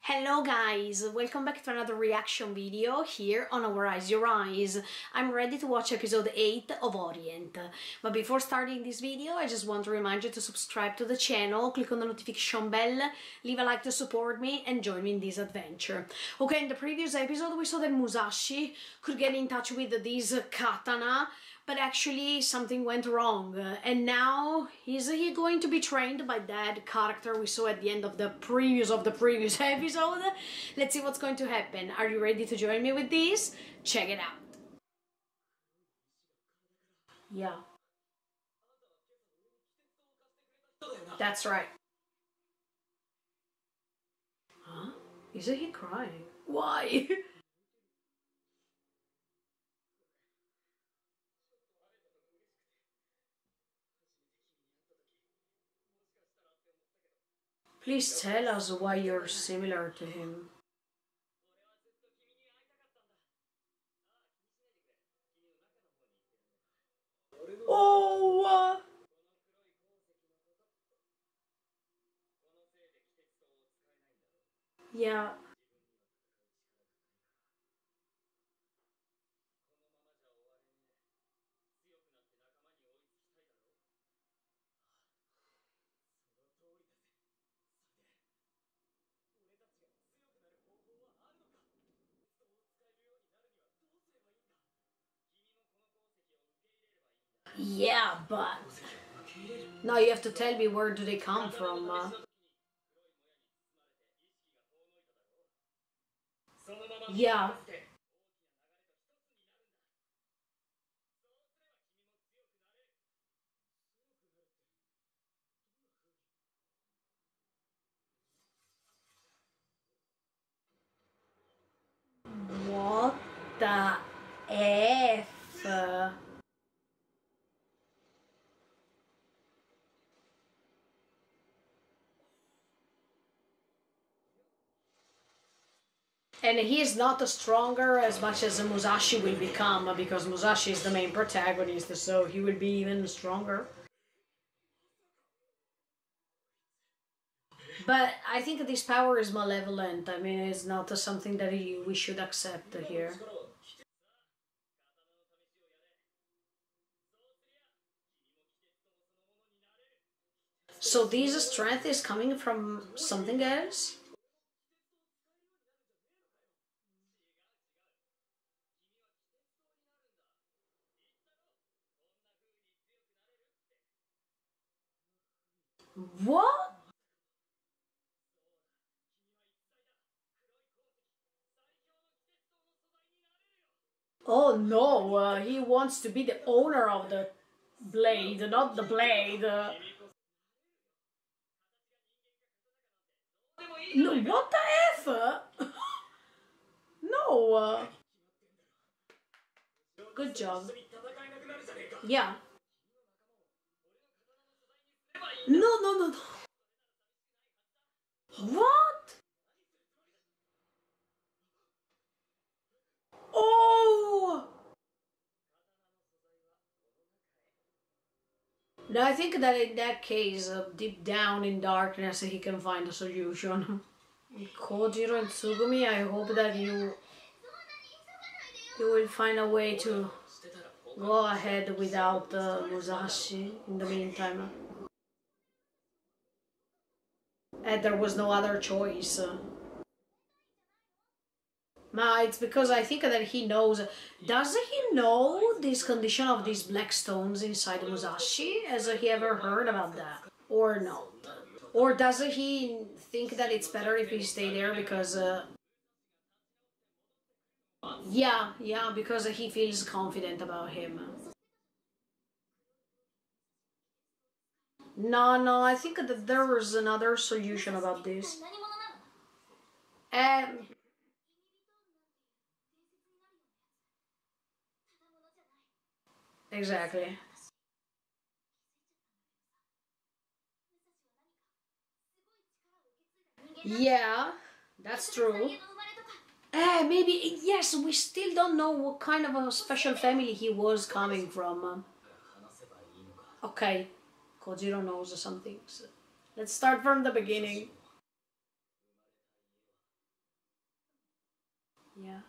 Hello guys, welcome back to another reaction video here on Our Eyes Your Eyes. I'm ready to watch episode 8 of Orient. But before starting this video, I just want to remind you to subscribe to the channel, click on the notification bell, leave a like to support me and join me in this adventure. Okay, in the previous episode we saw that Musashi could get in touch with this katana, but actually something went wrong, and now is he going to be trained by that character we saw at the end of the previous episode? Let's see what's going to happen. Are you ready to join me with this? Check it out. Yeah. That's right. Huh? Isn't he crying? Why? Please tell us why you're similar to him. Oh! Yeah. Yeah, but now you have to tell me, where do they come from? Yeah. What the F? And he is not stronger as much as Musashi will become, because Musashi is the main protagonist, so he will be even stronger. But I think this power is malevolent. I mean, it's not something that we should accept here. So this strength is coming from something else? What? Oh no, he wants to be the owner of the blade, not the blade. No, what the F? No. Good job. Yeah. No, no, no, no. What? Oh! No, I think that in that case, deep down in darkness, he can find a solution. Kojiro and Tsugumi, I hope that you will find a way to go ahead without Musashi in the meantime. And there was no other choice. Ma, it's because I think that he knows. Does he know this condition of these black stones inside Musashi? Has he ever heard about that? Or not? Or does he think that it's better if he stay there because... yeah, because he feels confident about him. No, I think that there was another solution about this. Exactly. Yeah, that's true. Maybe, yes, we still don't know what kind of a special family he was coming from. Okay, Kojiro knows some things. Let's start from the beginning. Yeah.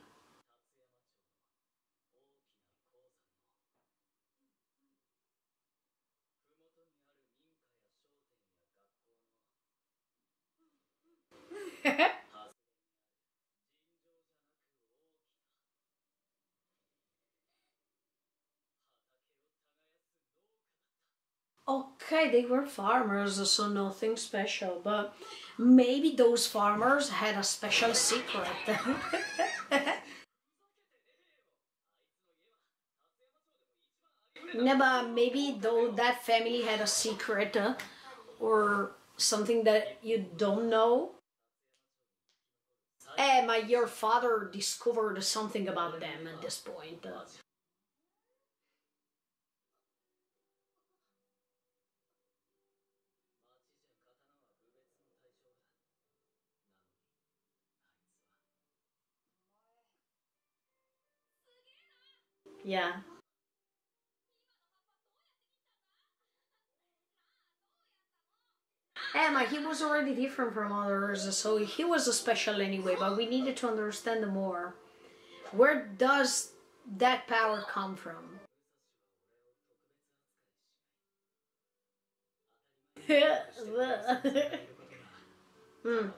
Okay, they were farmers, so nothing special, but maybe those farmers had a special secret. No, but maybe though that family had a secret or something that you don't know. Your father discovered something about them at this point. Yeah. Emma, he was already different from others, so he was special anyway, but we needed to understand more. Where does that power come from? Hmm.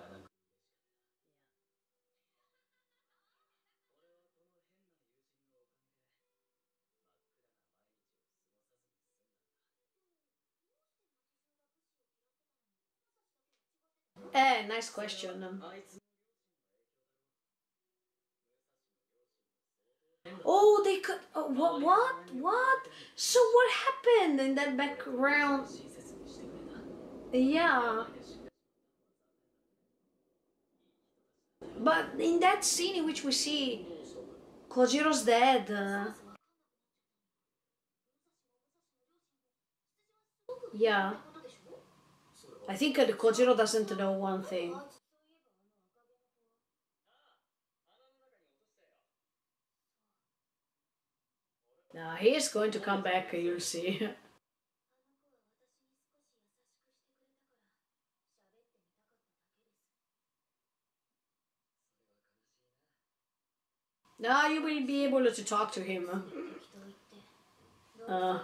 Nice question. Oh, they could. Oh, what? What? What? So what happened in that background? Yeah, but in that scene in which we see Kojiro's dead. Yeah, I think Kojiro doesn't know one thing. Nah, he is going to come back. You'll see. Now you will be able to talk to him. Uh,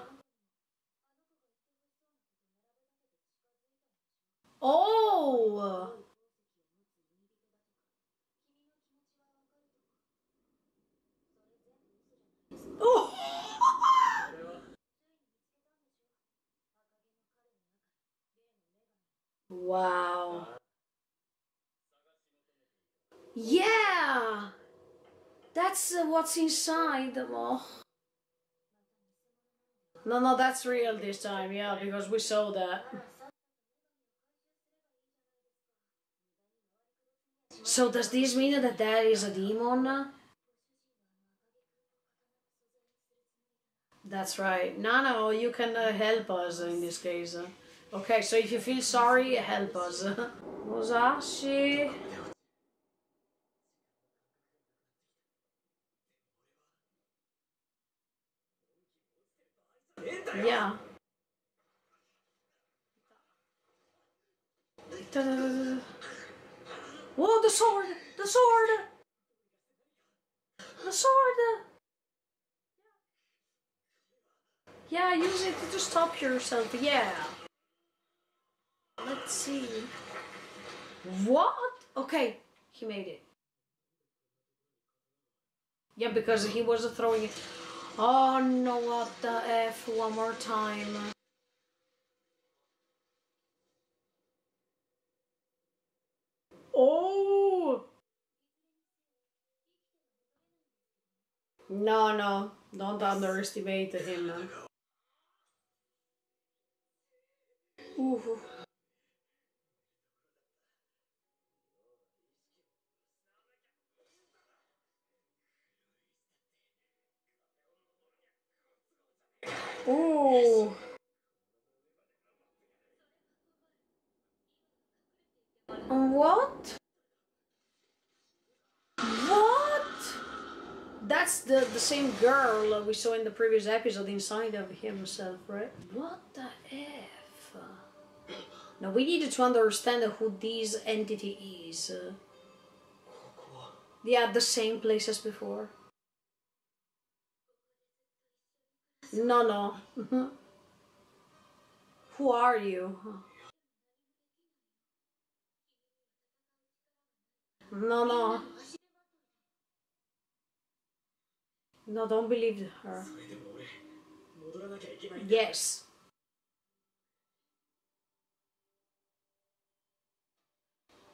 oh! Oh! Wow. Yeah! That's what's inside them all. No, no, that's real this time, yeah, because we saw that. So does this mean that that is a demon? That's right. No, no, you can help us in this case. Okay, so if you feel sorry, help us. Musashi. Yeah. Whoa, the sword! The sword! The sword! Yeah, use it to stop yourself. Yeah. Let's see. What? Okay, he made it. Yeah, because he was throwing it. Oh no, what the F? One more time. Oh! No, no, don't underestimate him. Ooh. Ooh. What? What? That's the same girl we saw in the previous episode inside of himself, right? What the F? Now we needed to understand who this entity is. Yeah, the same place as before. No, no. Who are you? No, no. No, don't believe her. Yes.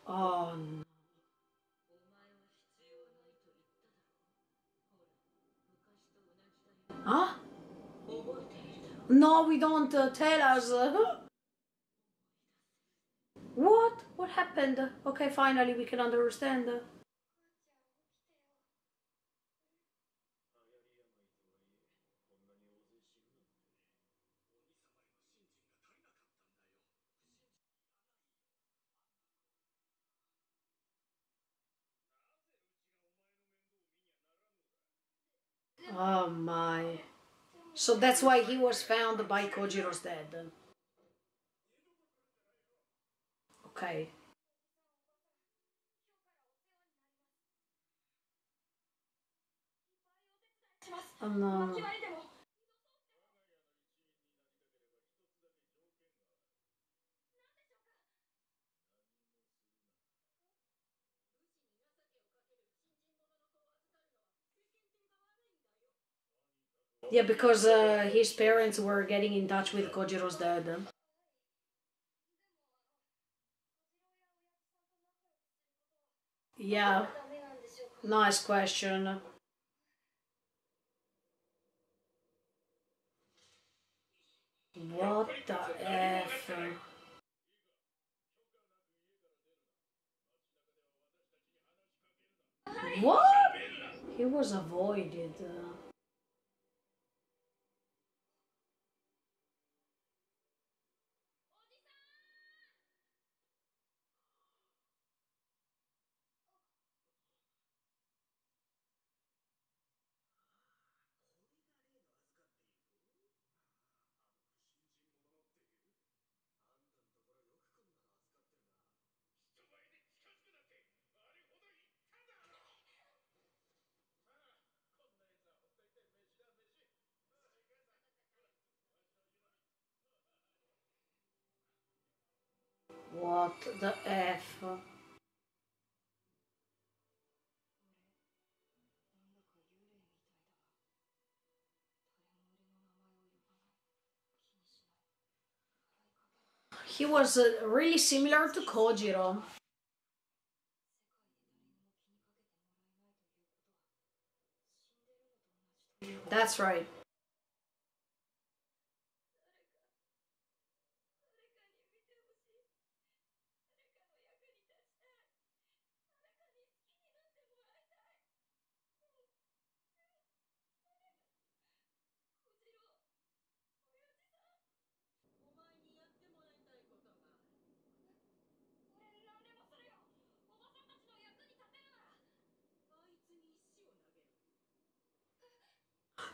Oh, no. Huh? No, we don't tell us. What? What happened? Okay, finally we can understand. Oh my. So that's why he was found by Kojiro's dead. Okay. Oh no. Yeah, because his parents were getting in touch with Kojiro's dad. Yeah, nice question. What the F? What? He was avoided. What the F? He was really similar to Kojiro. That's right.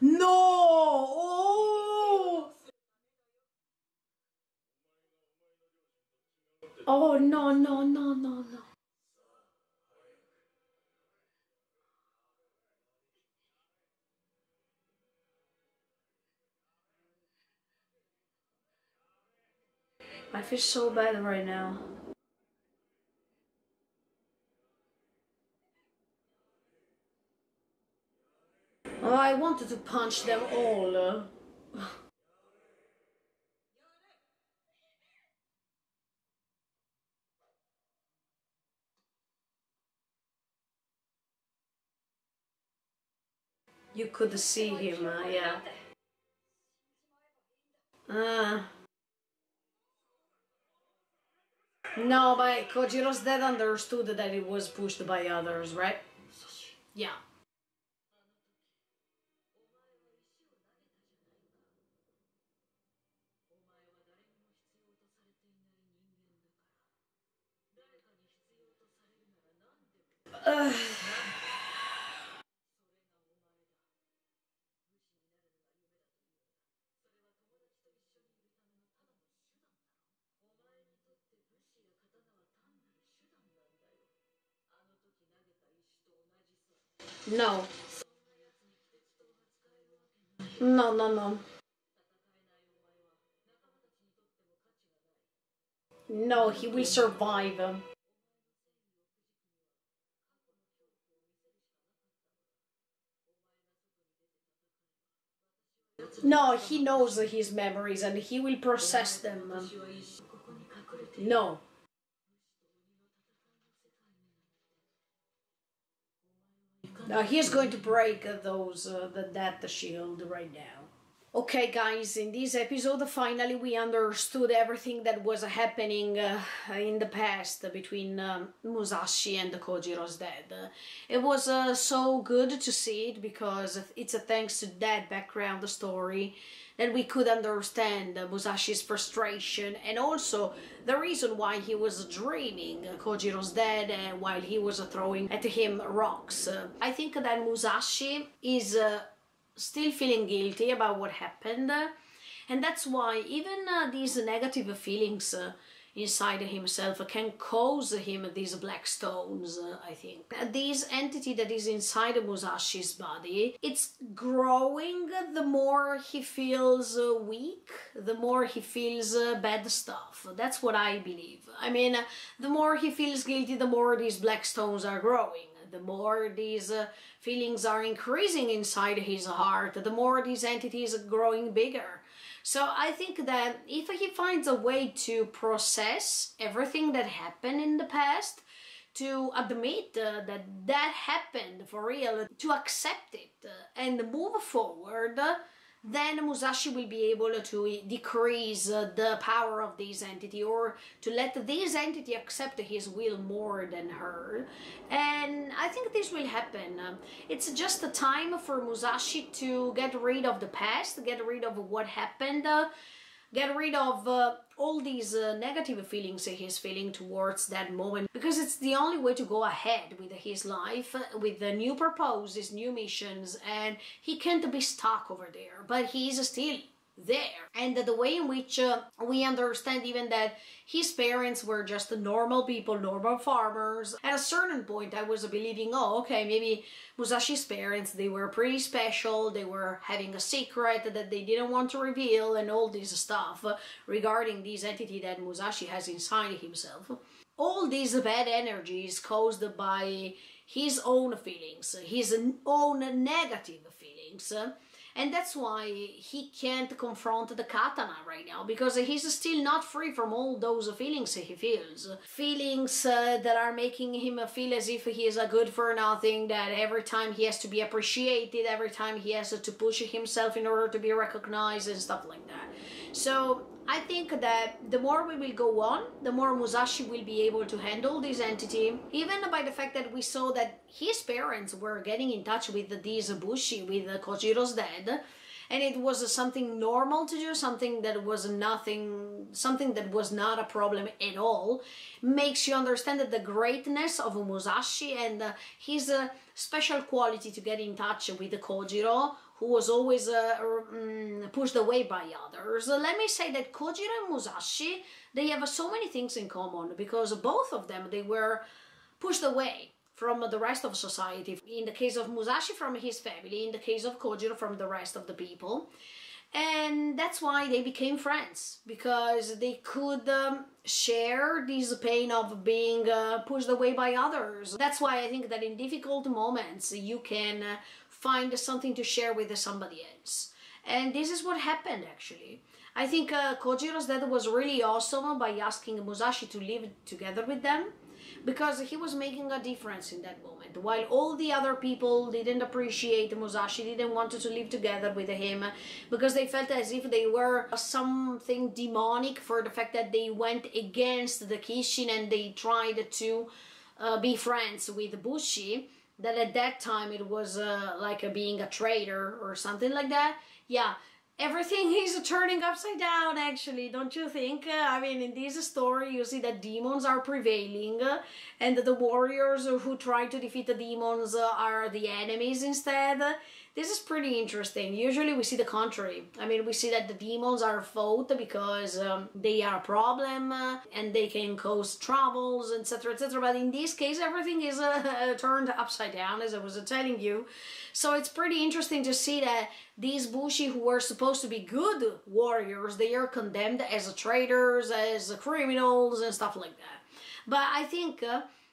No! Oh! Oh no, no, no, no, no. I feel so bad right now. Oh, I wanted to punch them all. You could see him, yeah. Uh, no, but Kojiro's dad understood that it was pushed by others, right? Yeah. Uh, No. No, no, no. No, he will survive. No, he knows his memories and he will process them. No. No, he is going to break that shield right now. Okay, guys, in this episode, finally we understood everything that was happening in the past between Musashi and Kojiro's dad. It was so good to see it because it's thanks to that background story that we could understand Musashi's frustration and also the reason why he was dreaming Kojiro's dad while he was throwing at him rocks. I think that Musashi is still feeling guilty about what happened, and that's why even these negative feelings inside himself can cause him these black stones. I think this entity that is inside Musashi's body, it's growing the more he feels weak, the more he feels bad stuff. That's what I believe. I mean, the more he feels guilty, the more these black stones are growing, the more these feelings are increasing inside his heart, the more these entities are growing bigger. So I think that if he finds a way to process everything that happened in the past, to admit that that happened for real, to accept it and move forward, then Musashi will be able to decrease the power of this entity, or to let this entity accept his will more than her. And I think this will happen. It's just a time for Musashi to get rid of the past, get rid of what happened, get rid of all these negative feelings he's feeling towards that moment, because it's the only way to go ahead with his life, with the new purposes, new missions, and he can't be stuck over there, but he's still there. And the way in which we understand even that his parents were just normal people, normal farmers. At a certain point I was believing, oh okay, maybe Musashi's parents, they were pretty special, they were having a secret that they didn't want to reveal and all this stuff regarding this entity that Musashi has inside himself. All these bad energies caused by his own feelings, his own negative feelings. And that's why he can't confront the katana right now, because he's still not free from all those feelings he feels. Feelings that are making him feel as if he is a good for nothing, that every time he has to be appreciated, every time he has to push himself in order to be recognized and stuff like that. So I think that the more we will go on, the more Musashi will be able to handle this entity, even by the fact that we saw that his parents were getting in touch with this Bushi, with Kojiro's dad, and it was something normal to do, something that was not a problem at all, makes you understand that the greatness of Musashi and his special quality to get in touch with Kojiro, who was always pushed away by others. Let me say that Kojiro and Musashi, they have so many things in common, because both of them, they were pushed away from the rest of society. In the case of Musashi, from his family, in the case of Kojiro, from the rest of the people. And that's why they became friends, because they could share this pain of being pushed away by others. That's why I think that in difficult moments you can find something to share with somebody else. And this is what happened actually. I think Kojiro's dad was really awesome by asking Musashi to live together with them, because he was making a difference in that moment. While all the other people didn't appreciate Musashi, didn't want to live together with him, because they felt as if they were something demonic for the fact that they went against the Kishin and they tried to be friends with Bushi, that at that time it was like being a traitor or something like that. Yeah, everything is turning upside down, actually, don't you think? I mean, in this story, you see that demons are prevailing, and the warriors who try to defeat the demons are the enemies instead. This is pretty interesting. Usually we see the contrary. I mean, we see that the demons are fought because they are a problem and they can cause troubles, etc., etc. But in this case, everything is turned upside down, as I was telling you. So it's pretty interesting to see that these Bushi, who were supposed to be good warriors, they are condemned as traitors, as criminals, and stuff like that. But I think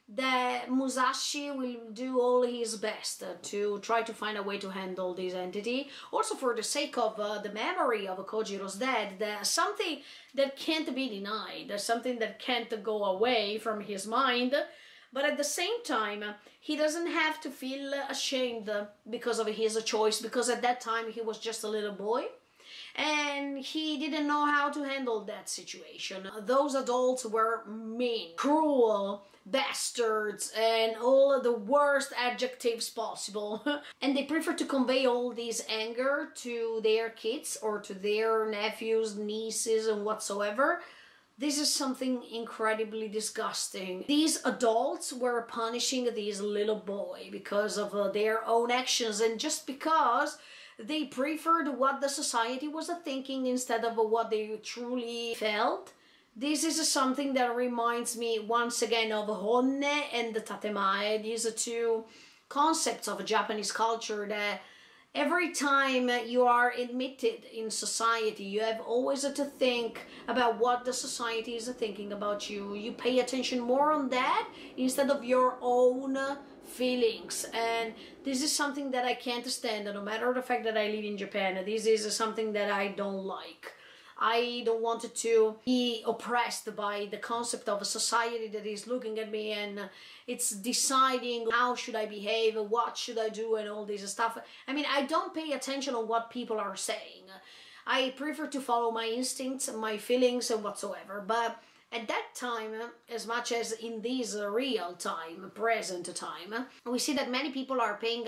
that Musashi will do all his best to try to find a way to handle this entity. Also for the sake of the memory of Kojiro's death, that's something that can't be denied, that's something that can't go away from his mind. But at the same time, he doesn't have to feel ashamed because of his choice, because at that time he was just a little boy and he didn't know how to handle that situation. Those adults were mean, cruel, bastards, and all the worst adjectives possible. And they prefer to convey all this anger to their kids or to their nephews, nieces, and whatsoever. This is something incredibly disgusting. These adults were punishing this little boy because of their own actions, and just because they preferred what the society was thinking instead of what they truly felt. This is something that reminds me once again of Honne and the Tatemae, these two concepts of Japanese culture that every time you are admitted in society, you have always to think about what the society is thinking about you. You pay attention more on that instead of your own feelings. And this is something that I can't stand, no matter the fact that I live in Japan. This is something that I don't like. I don't want to be oppressed by the concept of a society that is looking at me and it's deciding how should I behave, what should I do, and all this stuff. I mean, I don't pay attention on what people are saying. I prefer to follow my instincts, my feelings, and whatsoever. But at that time, as much as in this real time, present time, we see that many people are paying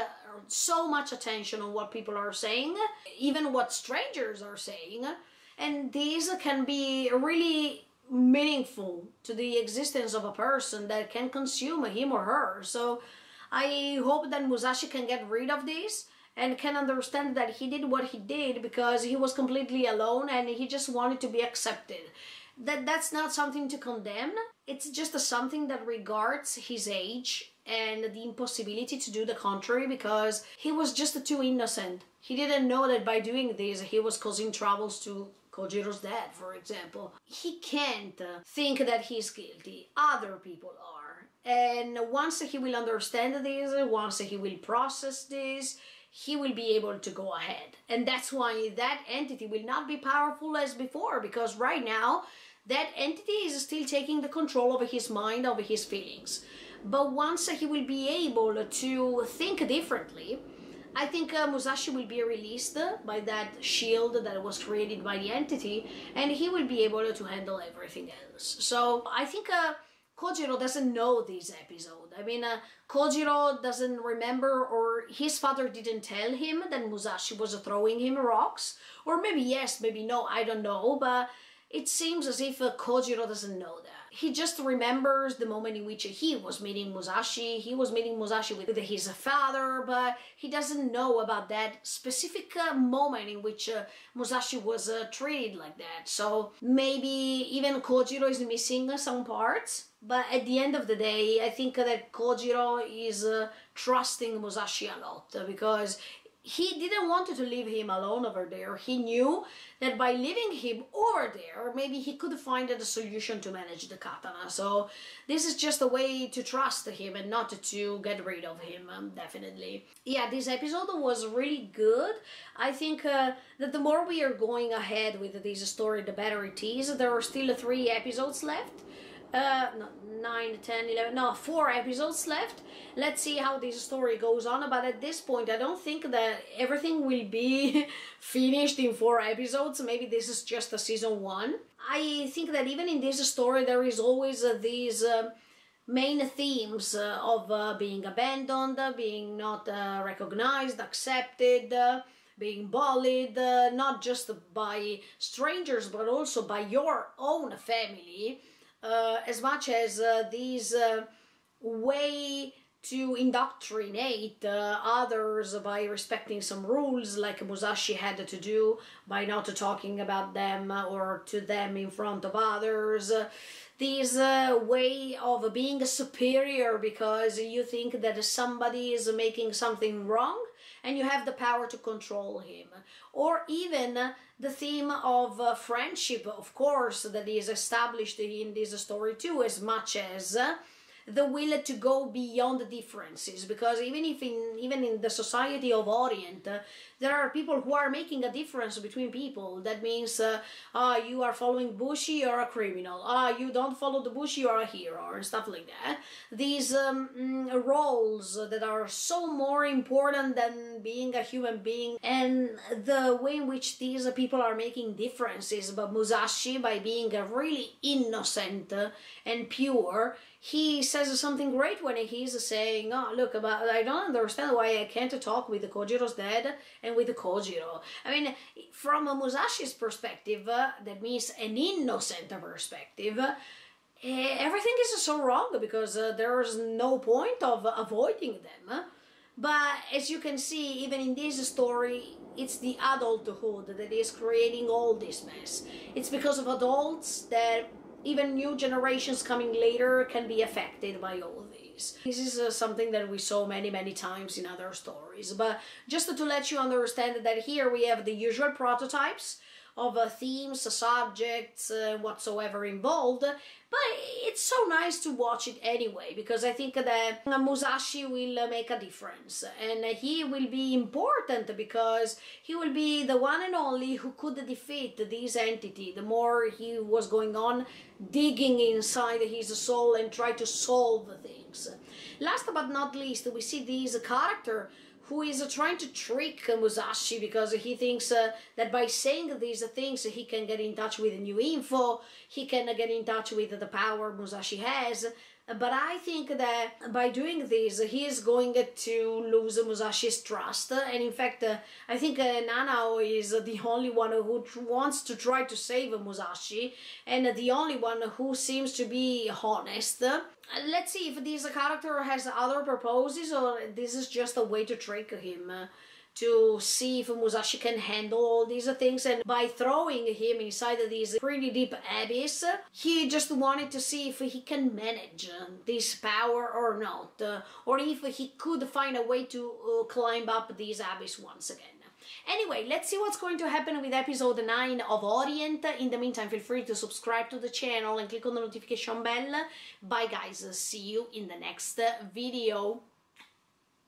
so much attention on what people are saying, even what strangers are saying. And these can be really meaningful to the existence of a person that can consume him or her. So I hope that Musashi can get rid of this and can understand that he did what he did because he was completely alone and he just wanted to be accepted. That's not something to condemn. It's just something that regards his age and the impossibility to do the contrary because he was just too innocent. He didn't know that by doing this he was causing troubles to Kojiro's dad, for example. He can't think that he's guilty. Other people are. And once he will understand this, once he will process this, he will be able to go ahead. And that's why that entity will not be powerful as before, because right now that entity is still taking the control of his mind, of his feelings. But once he will be able to think differently, I think Musashi will be released by that shield that was created by the entity, and he will be able to handle everything else. So I think Kojiro doesn't know this episode. I mean, Kojiro doesn't remember, or his father didn't tell him that Musashi was throwing him rocks. Or maybe yes, maybe no, I don't know, but it seems as if Kojiro doesn't know that. He just remembers the moment in which he was meeting Musashi. He was meeting Musashi with his father, but he doesn't know about that specific moment in which Musashi was treated like that. So maybe even Kojiro is missing some parts. But at the end of the day, I think that Kojiro is trusting Musashi a lot because he didn't want to leave him alone over there. He knew that by leaving him over there, maybe he could find a solution to manage the katana. So this is just a way to trust him and not to get rid of him, definitely. Yeah, this episode was really good. I think that the more we are going ahead with this story, the better it is. There are still 3 episodes left. No, 9, 10, 11, no, 4 episodes left. Let's see how this story goes on, but at this point I don't think that everything will be finished in 4 episodes. Maybe this is just a season 1. I think that even in this story there is always these main themes of being abandoned, being not recognized, accepted, being bullied, not just by strangers, but also by your own family, as much as these way to indoctrinate others by respecting some rules, like Musashi had to do by not talking about them or to them in front of others. This way of being superior because you think that somebody is making something wrong and you have the power to control him. Or even the theme of friendship, of course, that is established in this story too, as much as the will to go beyond the differences, because even in the society of Orient, there are people who are making a difference between people. That means, you are following Bushi, you're a criminal. You don't follow the Bushi, you're a hero, and stuff like that. These roles that are so more important than being a human being, and the way in which these people are making differences. But Musashi, by being really innocent and pure, he says something great when he's saying, oh, look, I don't understand why I can't talk with Kojiro's dad and with Kojiro. I mean, from Musashi's perspective, that means an innocent perspective, everything is so wrong because there's no point of avoiding them. But as you can see, even in this story, it's the adulthood that is creating all this mess. It's because of adults that even new generations coming later can be affected by all this. This is something that we saw many times in other stories. But just to let you understand that here we have the usual prototypes of themes, subjects, whatsoever involved, but it's so nice to watch it anyway, because I think that Musashi will make a difference, and he will be important because he will be the one and only who could defeat this entity. The more he was going on digging inside his soul and try to solve things. Last but not least, we see this character who is trying to trick Musashi because he thinks that by saying these things he can get in touch with new info, he can get in touch with the power Musashi has. But I think that by doing this, he is going to lose Musashi's trust. And in fact, I think Nanao is the only one who wants to try to save Musashi, and the only one who seems to be honest. Let's see if this character has other purposes, or this is just a way to trick him. To see if Musashi can handle all these things, and by throwing him inside of this pretty deep abyss, he just wanted to see if he can manage this power or not, or if he could find a way to climb up this abyss once again. Anyway, let's see what's going to happen with episode 9 of Orient. In the meantime, feel free to subscribe to the channel and click on the notification bell. Bye guys, see you in the next video.